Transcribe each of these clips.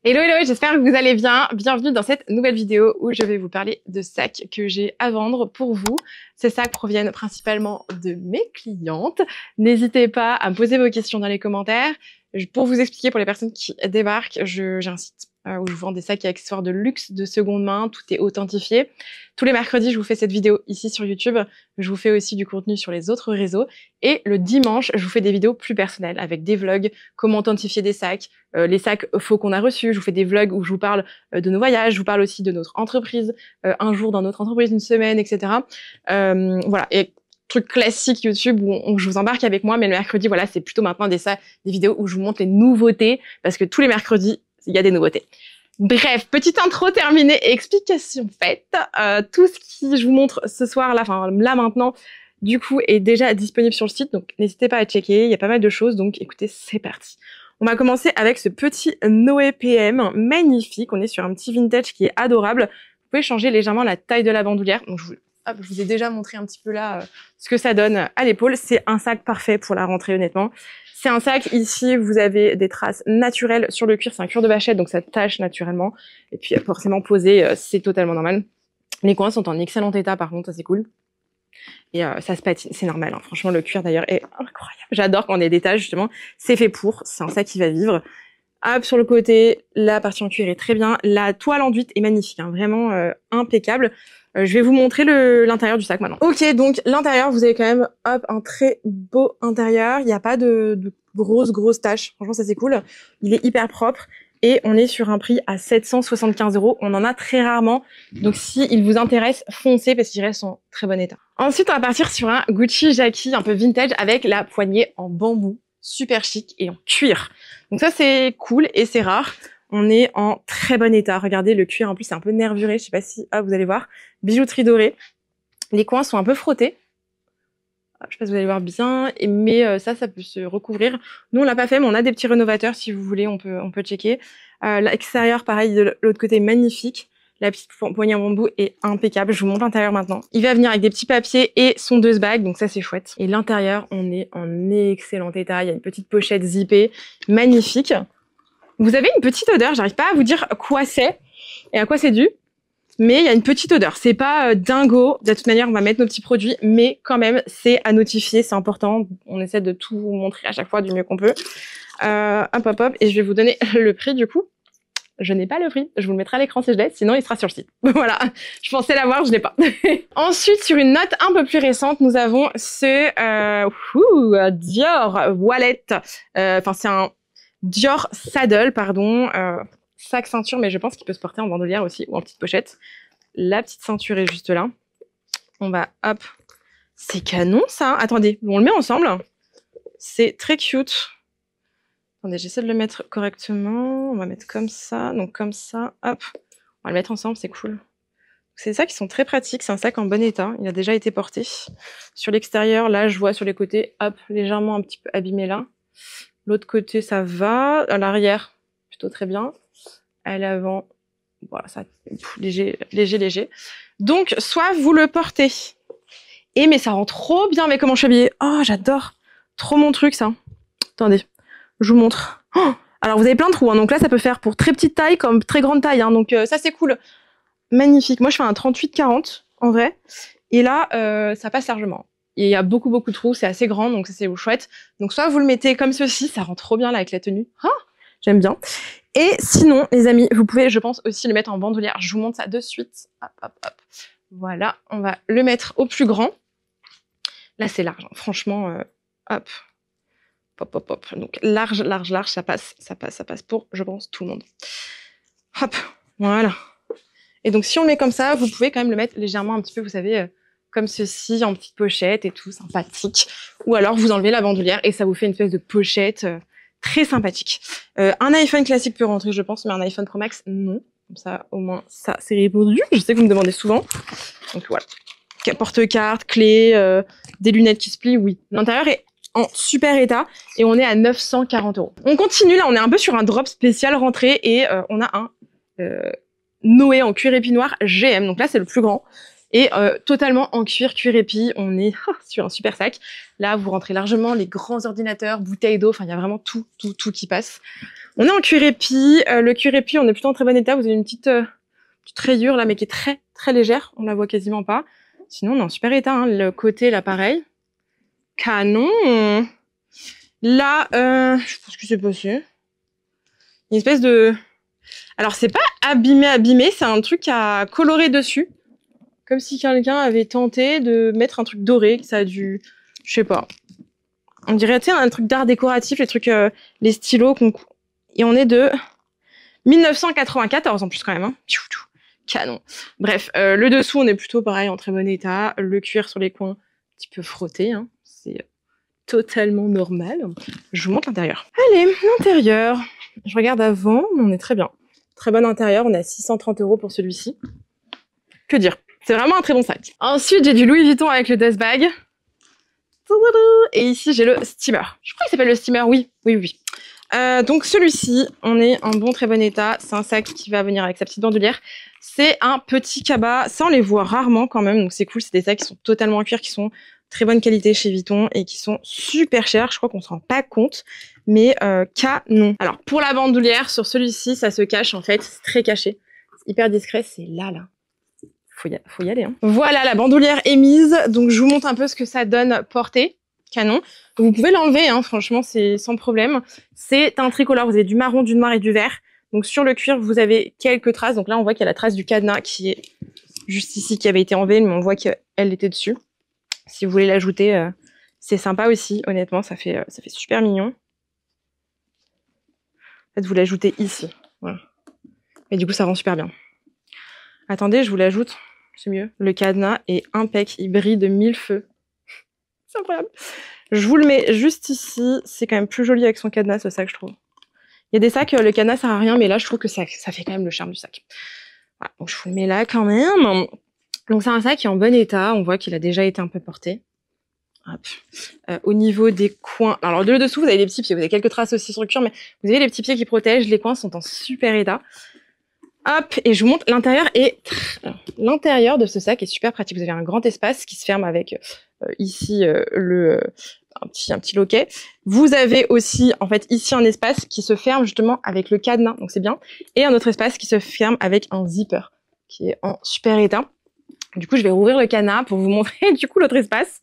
Hello, hello, j'espère que vous allez bien. Bienvenue dans cette nouvelle vidéo où je vais vous parler de sacs que j'ai à vendre pour vous. Ces sacs proviennent principalement de mes clientes. N'hésitez pas à me poser vos questions dans les commentaires. Pour vous expliquer, pour les personnes qui débarquent, j'ai un site où je vends des sacs et accessoires de luxe de seconde main. Tout est authentifié. Tous les mercredis, je vous fais cette vidéo ici sur YouTube. Je vous fais aussi du contenu sur les autres réseaux. Et le dimanche, je vous fais des vidéos plus personnelles avec des vlogs, comment authentifier des sacs, les sacs faux qu'on a reçus. Je vous fais des vlogs où je vous parle de nos voyages, je vous parle aussi de notre entreprise, un jour dans notre entreprise, une semaine, etc. Voilà. Et truc classique YouTube où je vous embarque avec moi, mais le mercredi, voilà, c'est plutôt maintenant des vidéos où je vous montre les nouveautés, parce que tous les mercredis, il y a des nouveautés. Bref, petite intro terminée et explication faite. Tout ce qui je vous montre ce soir, là maintenant, du coup, est déjà disponible sur le site, donc n'hésitez pas à checker, il y a pas mal de choses, donc écoutez, c'est parti. On va commencer avec ce petit Noé PM, magnifique, on est sur un petit vintage qui est adorable. Vous pouvez changer légèrement la taille de la bandoulière, donc je vous ai déjà montré un petit peu là ce que ça donne à l'épaule. C'est un sac parfait pour la rentrée, honnêtement. C'est un sac, ici, vous avez des traces naturelles sur le cuir. C'est un cuir de vachette, donc ça tâche naturellement. Et puis, forcément, posé, c'est totalement normal. Les coins sont en excellent état, par contre, ça c'est cool. Et ça se patine, c'est normal. Hein. Franchement, le cuir, d'ailleurs, est incroyable. J'adore quand on est des taches, justement. C'est fait pour. C'est un sac qui va vivre. Hop, sur le côté, la partie en cuir est très bien. La toile enduite est magnifique, hein, vraiment impeccable. Je vais vous montrer l'intérieur du sac maintenant. Ok, donc l'intérieur, vous avez quand même un très beau intérieur. Il n'y a pas de grosses taches. Franchement, ça c'est cool. Il est hyper propre. Et on est sur un prix à 775 €. On en a très rarement. Donc si il vous intéresse, foncez parce qu'ils restent en très bon état. Ensuite, on va partir sur un Gucci Jackie un peu vintage avec la poignée en bambou. Super chic et en cuir. Donc ça, c'est cool et c'est rare. On est en très bon état. Regardez, le cuir, en plus, c'est un peu nervuré. Je sais pas si... Ah, vous allez voir. Bijouterie dorée. Les coins sont un peu frottés. Je sais pas si vous allez voir bien. Mais ça peut se recouvrir. Nous, on l'a pas fait, mais on a des petits rénovateurs. Si vous voulez, on peut checker. L'extérieur, pareil, de l'autre côté, magnifique. La petite poignée en bambou est impeccable. Je vous montre l'intérieur maintenant. Il va venir avec des petits papiers et sondeuse bague. Donc ça, c'est chouette. Et l'intérieur, on est en excellent état. Il y a une petite pochette zippée. Magnifique. Vous avez une petite odeur, j'arrive pas à vous dire quoi c'est et à quoi c'est dû, mais il y a une petite odeur. C'est pas dingo, de toute manière on va mettre nos petits produits, mais quand même c'est à notifier, c'est important. On essaie de tout vous montrer à chaque fois du mieux qu'on peut. Hop, et je vais vous donner le prix du coup. Je n'ai pas le prix, je vous le mettrai à l'écran si je l'ai, sinon il sera sur le site. Voilà, je pensais l'avoir, je l'ai pas. Ensuite, sur une note un peu plus récente, nous avons ce Dior Wallet. C'est un Dior Saddle, pardon, sac ceinture, mais je pense qu'il peut se porter en bandoulière aussi ou en petite pochette. La petite ceinture est juste là. On va, hop, c'est canon ça. Attendez, on le met ensemble. C'est très cute. Attendez, j'essaie de le mettre correctement. On va mettre comme ça, donc comme ça, hop. On va le mettre ensemble, c'est cool. C'est des sacs qui sont très pratiques, c'est un sac en bon état. Il a déjà été porté. Sur l'extérieur, là, je vois sur les côtés, hop, légèrement un petit peu abîmé là. L'autre côté, ça va. À l'arrière, plutôt très bien. À l'avant, voilà, ça, léger. Donc, soit vous le portez. Mais ça rend trop bien avec comment je suis habillée. Oh, j'adore. Trop mon truc, ça. Attendez, je vous montre. Oh, alors, vous avez plein de trous. Hein, donc là, ça peut faire pour très petite taille comme très grande taille. Hein, donc, ça, c'est cool. Magnifique. Moi, je fais un 38-40, en vrai. Et là, ça passe largement. Et il y a beaucoup de trous, c'est assez grand, donc ça c'est chouette. Donc soit vous le mettez comme ceci, ça rend trop bien là avec la tenue. Ah, j'aime bien. Et sinon, les amis, vous pouvez, je pense, aussi le mettre en bandoulière. Je vous montre ça de suite. Hop. Voilà, on va le mettre au plus grand. Là, c'est large. Hein. Franchement, hop. Pop. Donc large, ça passe pour, je pense, tout le monde. Hop, voilà. Et donc si on le met comme ça, vous pouvez quand même le mettre légèrement un petit peu, vous savez... comme ceci, en petite pochette et tout, sympathique. Ou alors, vous enlevez la bandoulière et ça vous fait une espèce de pochette très sympathique. Un iPhone classique peut rentrer, je pense, mais un iPhone Pro Max, non. Comme ça, au moins, ça, c'est répondu. Je sais que vous me demandez souvent. Donc, voilà. Porte-carte, clé, des lunettes qui se plient, oui. L'intérieur est en super état et on est à 940 €. On continue, là, on est un peu sur un drop spécial rentrée et on a un Noé en cuir épinoir GM. Donc là, c'est le plus grand. Et totalement en cuir épi. On est sur un super sac. Là, vous rentrez largement les grands ordinateurs, bouteilles d'eau. Enfin, il y a vraiment tout qui passe. On est en cuir épi. Le cuir épi, on est plutôt en très bon état. Vous avez une petite rayure là, mais qui est très, très légère. On la voit quasiment pas. Sinon, on est en super état. Hein. Le côté, là, pareil. Canon. Là, je pense que c'est passé. Une espèce de... Alors, c'est pas abîmé, c'est un truc à colorer dessus. Comme si quelqu'un avait tenté de mettre un truc doré, que ça a dû... Je sais pas. On dirait, tu sais, un truc d'art décoratif, les trucs, les stylos qu'on... Et on est de 1994 en plus quand même. Hein. Canon. Bref, le dessous, on est plutôt pareil, en très bon état. Le cuir sur les coins, un petit peu frotté. Hein. C'est totalement normal. Je vous montre l'intérieur. Allez, l'intérieur. Je regarde avant, mais on est très bien. Très bon intérieur, on est à 630 € pour celui-ci. Que dire? C'est vraiment un très bon sac. Ensuite, j'ai du Louis Vuitton avec le dust bag. Et ici, j'ai le steamer. Je crois qu'il s'appelle le steamer, oui. Donc celui-ci, on est en très bon état. C'est un sac qui va venir avec sa petite bandoulière. C'est un petit cabas. Ça, on les voit rarement quand même. Donc c'est cool. C'est des sacs qui sont totalement en cuir, qui sont très bonne qualité chez Vuitton et qui sont super chers. Je crois qu'on se rend pas compte. Mais canon. Alors, pour la bandoulière, sur celui-ci, ça se cache en fait. C'est très caché. C'est hyper discret. C'est là. Faut y aller. Hein. Voilà, la bandoulière est mise. Donc, je vous montre un peu ce que ça donne portée. Canon. Donc, vous pouvez l'enlever, hein, franchement, c'est sans problème. C'est un tricolore. Vous avez du marron, du noir et du vert. Donc, sur le cuir, vous avez quelques traces. Donc là, on voit qu'il y a la trace du cadenas qui est juste ici, qui avait été enlevée, mais on voit qu'elle était dessus. Si vous voulez l'ajouter, c'est sympa aussi. Honnêtement, ça fait super mignon. En fait, vous l'ajoutez ici. Voilà. Et du coup, ça rend super bien. Attendez, je vous l'ajoute. C'est mieux. Le cadenas est impec. Il brille de mille feux. C'est incroyable. Je vous le mets juste ici. C'est quand même plus joli avec son cadenas, ce sac, je trouve. Il y a des sacs, le cadenas sert à rien, mais là, je trouve que ça fait quand même le charme du sac. Voilà, donc je vous le mets là quand même. Donc c'est un sac qui est en bon état. On voit qu'il a déjà été un peu porté. Hop. Au niveau des coins, alors de dessous, vous avez des petits pieds. Vous avez quelques traces aussi sur le cuir, mais vous avez les petits pieds qui protègent. Les coins sont en super état. Hop, et je vous montre l'intérieur. Et l'intérieur de ce sac est super pratique. Vous avez un grand espace qui se ferme avec ici un petit loquet. Vous avez aussi en fait ici un espace qui se ferme justement avec le cadenas, donc c'est bien. Et un autre espace qui se ferme avec un zipper qui est en super état. Du coup, je vais rouvrir le cadenas pour vous montrer du coup l'autre espace.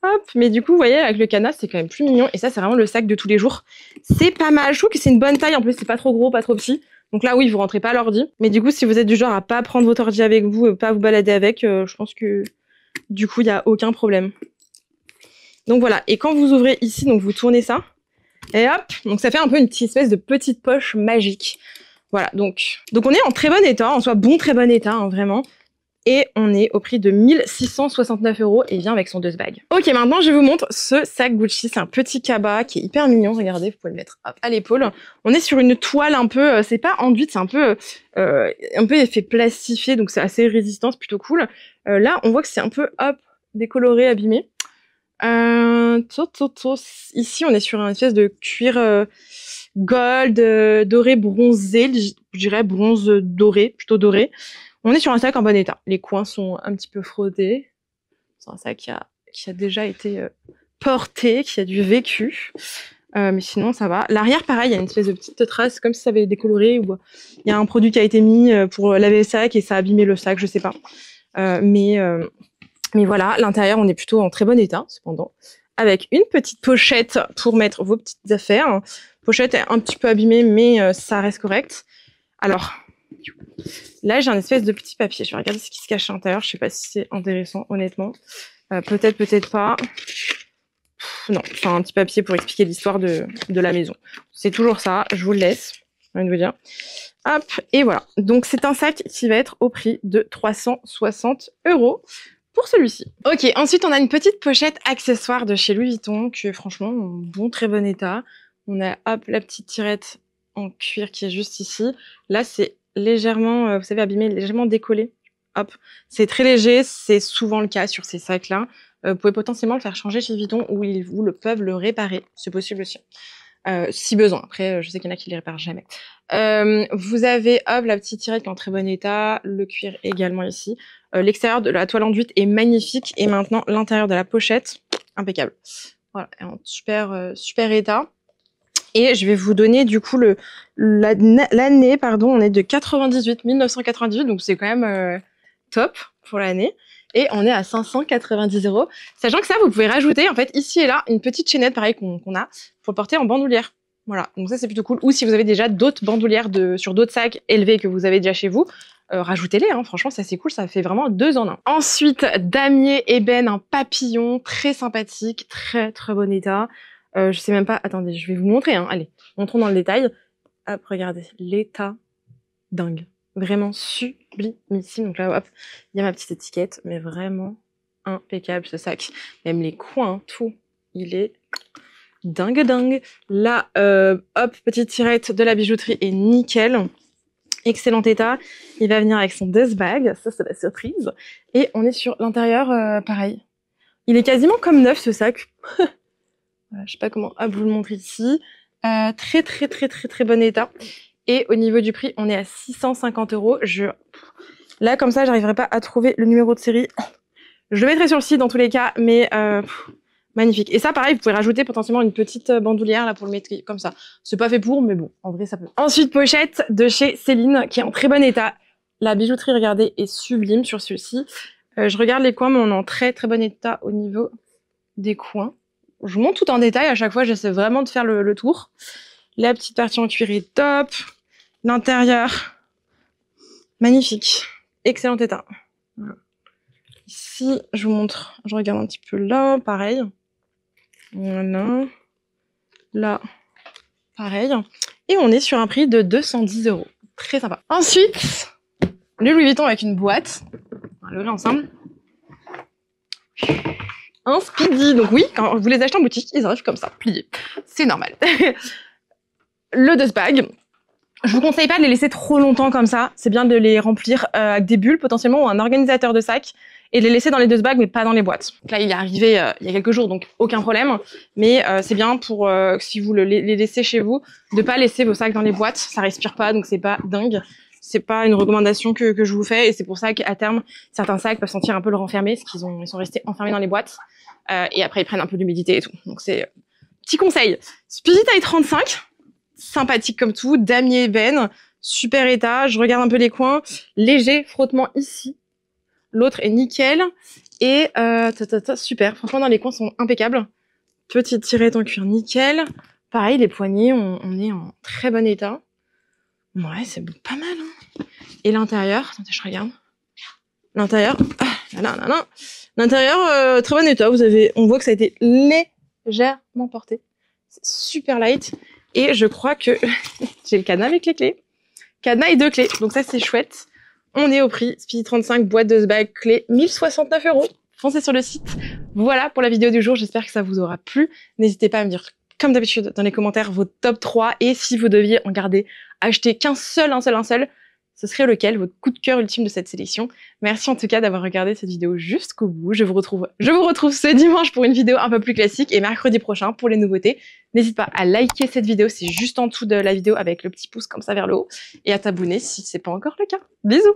Hop, mais du coup, vous voyez, avec le cadenas, c'est quand même plus mignon. Et ça, c'est vraiment le sac de tous les jours. C'est pas mal. Je trouve que c'est une bonne taille. En plus, c'est pas trop gros, pas trop petit. Donc là, oui, vous rentrez pas l'ordi. Mais du coup, si vous êtes du genre à pas prendre votre ordi avec vous, pas vous balader avec, je pense que du coup, il y a aucun problème. Donc voilà. Et quand vous ouvrez ici, donc vous tournez ça. Et hop, donc ça fait un peu une petite espèce de petite poche magique. Voilà, donc on est en très bon état, en soit très bon état, hein, vraiment. Et on est au prix de 1669 € et il vient avec son dust bag. Ok, maintenant je vous montre ce sac Gucci. C'est un petit cabas qui est hyper mignon. Regardez, vous pouvez le mettre à l'épaule. On est sur une toile un peu, c'est pas enduite, c'est un peu effet plastifié, donc c'est assez résistant, c'est plutôt cool. Là, on voit que c'est un peu, hop, décoloré, abîmé. Ici, on est sur une espèce de cuir gold, doré, bronzé, je dirais bronze doré, plutôt doré. On est sur un sac en bon état. Les coins sont un petit peu frottés. C'est un sac qui a déjà été porté, qui a du vécu. Mais sinon, ça va. L'arrière, pareil, il y a une espèce de petite trace, comme si ça avait décoloré, ou il y a un produit qui a été mis pour laver le sac et ça a abîmé le sac, je sais pas. Mais voilà, l'intérieur, on est plutôt en très bon état, cependant. Avec une petite pochette pour mettre vos petites affaires. Pochette est un petit peu abîmée, mais ça reste correct. Alors... là, j'ai un espèce de petit papier. Je vais regarder ce qui se cache à l'intérieur. Je sais pas si c'est intéressant, honnêtement. Peut-être, peut-être pas. Non, c'est un petit papier pour expliquer l'histoire de la maison. C'est toujours ça. Je vous le laisse. J'ai envie de vous dire. Hop, et voilà. Donc, c'est un sac qui va être au prix de 360 € pour celui-ci. Ok, ensuite, on a une petite pochette accessoire de chez Louis Vuitton qui est franchement en très bon état. On a, hop, la petite tirette en cuir qui est juste ici. Là, c'est légèrement, vous savez, abîmé, légèrement décollé. Hop, c'est très léger, c'est souvent le cas sur ces sacs-là. Vous pouvez potentiellement le faire changer chez Vuitton ou ils vous le peuvent le réparer, c'est possible aussi. si besoin. Après, je sais qu'il y en a qui les réparent jamais. Vous avez, hop, la petite tirette qui est en très bon état, le cuir également ici. L'extérieur de la toile enduite est magnifique et maintenant l'intérieur de la pochette, impeccable. Voilà, en super état. Et je vais vous donner du coup l'année, pardon, on est de 1998, donc c'est quand même top pour l'année. Et on est à 590 €. Sachant que ça, vous pouvez rajouter, en fait, ici et là, une petite chaînette, pareil, qu'on a, pour le porter en bandoulière. Voilà, donc ça, c'est plutôt cool. Ou si vous avez déjà d'autres bandoulières sur d'autres sacs élevés que vous avez déjà chez vous, rajoutez-les, hein. Franchement, ça, c'est cool, ça fait vraiment 2 en 1. Ensuite, damier ébène, un papillon, très sympathique, très bon état. Je sais même pas, attendez, je vais vous montrer, hein. Allez, montrons dans le détail. Hop, regardez, l'état dingue. Vraiment sublimissime. Donc là, hop, il y a ma petite étiquette, mais vraiment impeccable ce sac. Même les coins, tout, il est dingue. Là, hop, petite tirette de la bijouterie est nickel. Excellent état. Il va venir avec son dust bag, ça c'est la surprise. Et on est sur l'intérieur, pareil. Il est quasiment comme neuf ce sac. Voilà, je sais pas comment vous le montrer ici. Très bon état. Et au niveau du prix, on est à 650 €. Là, comme ça, j'arriverai pas à trouver le numéro de série. Je le mettrai sur le site dans tous les cas, mais magnifique. Et ça, pareil, vous pouvez rajouter potentiellement une petite bandoulière là pour le mettre comme ça. C'est pas fait pour, mais bon, en vrai, ça peut. Ensuite, pochette de chez Céline, qui est en très bon état. La bijouterie, regardez, est sublime sur celui-ci. Je regarde les coins, mais on est en très bon état au niveau des coins. Je vous montre tout en détail. À chaque fois, j'essaie vraiment de faire le tour. La petite partie en cuir est top. L'intérieur, magnifique. Excellent état. Voilà. Ici, je vous montre. Je regarde un petit peu là, pareil. Voilà. Là, pareil. Et on est sur un prix de 210 €. Très sympa. Ensuite, le Louis Vuitton avec une boîte. On va l'ouvrir ensemble. Un Speedy. Donc oui, quand vous les achetez en boutique, ils arrivent comme ça, pliés. C'est normal. Le dust bag. Je vous conseille pas de les laisser trop longtemps comme ça. C'est bien de les remplir avec des bulles potentiellement ou un organisateur de sac et de les laisser dans les dust bags mais pas dans les boîtes. Donc là, il est arrivé il y a quelques jours, donc aucun problème. Mais c'est bien pour si vous les laissez chez vous, de pas laisser vos sacs dans les boîtes. Ça respire pas, donc c'est pas dingue. C'est pas une recommandation que je vous fais et c'est pour ça qu'à terme, certains sacs peuvent sentir un peu le renfermé, parce ils sont restés enfermés dans les boîtes et après ils prennent un peu d'humidité et tout. Donc c'est petit conseil. Speedy taille 35. Sympathique comme tout, damier ébène, super état. Je regarde un peu les coins, léger frottement ici. L'autre est nickel et super. Franchement, dans les coins sont impeccables. Petite tirette en cuir nickel. Pareil, les poignets, on est en très bon état. Ouais, c'est pas mal. Hein. Et l'intérieur, attendez, je regarde. L'intérieur, l'intérieur, très bon état. On voit que ça a été légèrement porté. C'est super light. Et je crois que j'ai le cadenas avec les clés. Cadenas et 2 clés. Donc ça, c'est chouette. On est au prix Speedy 35, boîte de bag, clé, 1069 €. Foncez sur le site. Voilà pour la vidéo du jour. J'espère que ça vous aura plu. N'hésitez pas à me dire, comme d'habitude, dans les commentaires, vos top 3. Et si vous deviez en garder, acheter qu'un seul, ce serait lequel, votre coup de cœur ultime de cette sélection. Merci en tout cas d'avoir regardé cette vidéo jusqu'au bout. Je vous retrouve ce dimanche pour une vidéo un peu plus classique et mercredi prochain pour les nouveautés. N'hésite pas à liker cette vidéo, c'est juste en dessous de la vidéo avec le petit pouce comme ça vers le haut et à t'abonner si c'est pas encore le cas. Bisous!